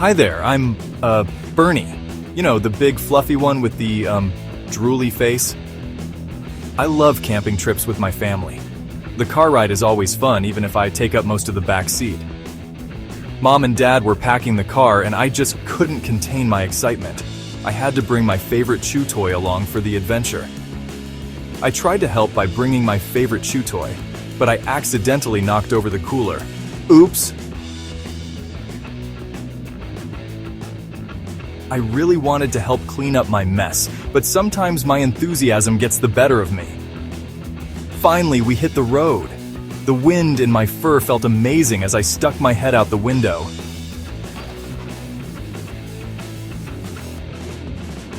Hi there, I'm, Bernie. You know, the big fluffy one with the, drooly face. I love camping trips with my family. The car ride is always fun, even if I take up most of the back seat. Mom and Dad were packing the car, and I just couldn't contain my excitement. I had to bring my favorite chew toy along for the adventure. I tried to help by bringing my favorite chew toy, but I accidentally knocked over the cooler. Oops! I really wanted to help clean up my mess, but sometimes my enthusiasm gets the better of me. Finally, we hit the road. The wind in my fur felt amazing as I stuck my head out the window.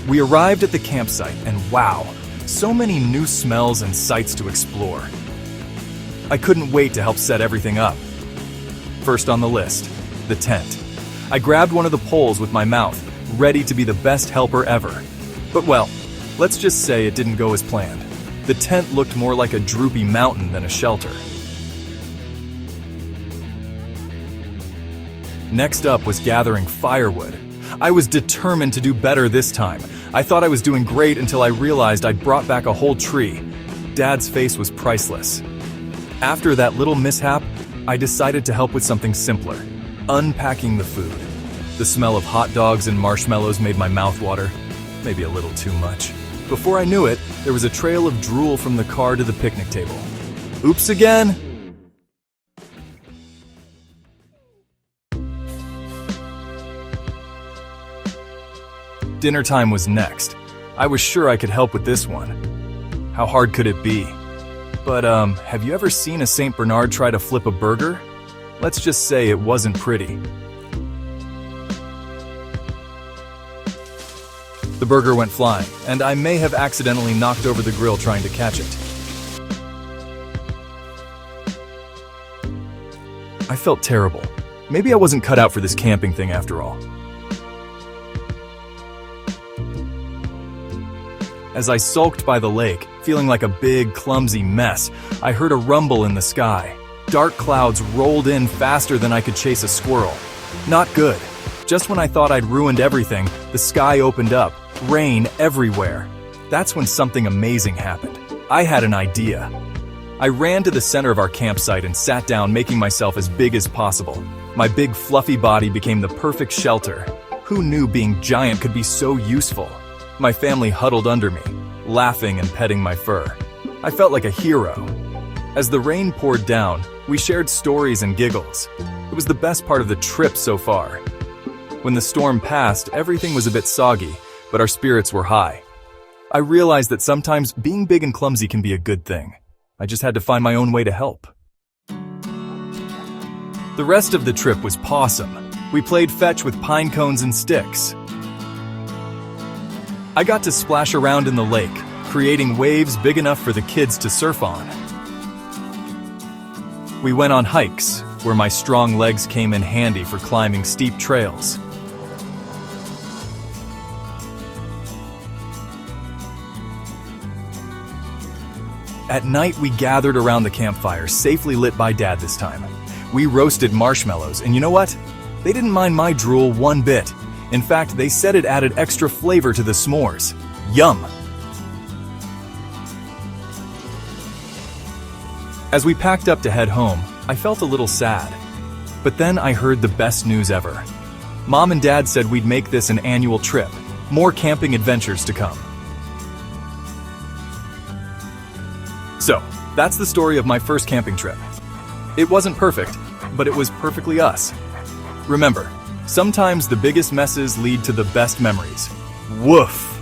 We arrived at the campsite, and wow, so many new smells and sights to explore. I couldn't wait to help set everything up. First on the list, the tent. I grabbed one of the poles with my mouth, ready to be the best helper ever. But well, let's just say it didn't go as planned. The tent looked more like a droopy mountain than a shelter. Next up was gathering firewood. I was determined to do better this time. I thought I was doing great until I realized I'd brought back a whole tree. Dad's face was priceless. After that little mishap, I decided to help with something simpler: unpacking the food. The smell of hot dogs and marshmallows made my mouth water, maybe a little too much. Before I knew it, there was a trail of drool from the car to the picnic table. Oops again! Dinner time was next. I was sure I could help with this one. How hard could it be? But have you ever seen a St. Bernard try to flip a burger? Let's just say it wasn't pretty. The burger went flying, and I may have accidentally knocked over the grill trying to catch it. I felt terrible. Maybe I wasn't cut out for this camping thing after all. As I sulked by the lake, feeling like a big, clumsy mess, I heard a rumble in the sky. Dark clouds rolled in faster than I could chase a squirrel. Not good. Just when I thought I'd ruined everything, the sky opened up. Rain everywhere. That's when something amazing happened. I had an idea. I ran to the center of our campsite and sat down, making myself as big as possible. My big fluffy body became the perfect shelter. Who knew being giant could be so useful? My family huddled under me, laughing and petting my fur. I felt like a hero. As the rain poured down, we shared stories and giggles. It was the best part of the trip so far. When the storm passed, everything was a bit soggy, but our spirits were high. I realized that sometimes being big and clumsy can be a good thing. I just had to find my own way to help. The rest of the trip was pawsome. We played fetch with pine cones and sticks. I got to splash around in the lake, creating waves big enough for the kids to surf on. We went on hikes, where my strong legs came in handy for climbing steep trails. At night, we gathered around the campfire, safely lit by Dad this time. We roasted marshmallows, and you know what? They didn't mind my drool one bit. In fact, they said it added extra flavor to the s'mores. Yum! As we packed up to head home, I felt a little sad. But then I heard the best news ever. Mom and Dad said we'd make this an annual trip. More camping adventures to come. So, that's the story of my first camping trip. It wasn't perfect, but it was perfectly us. Remember, sometimes the biggest messes lead to the best memories. Woof!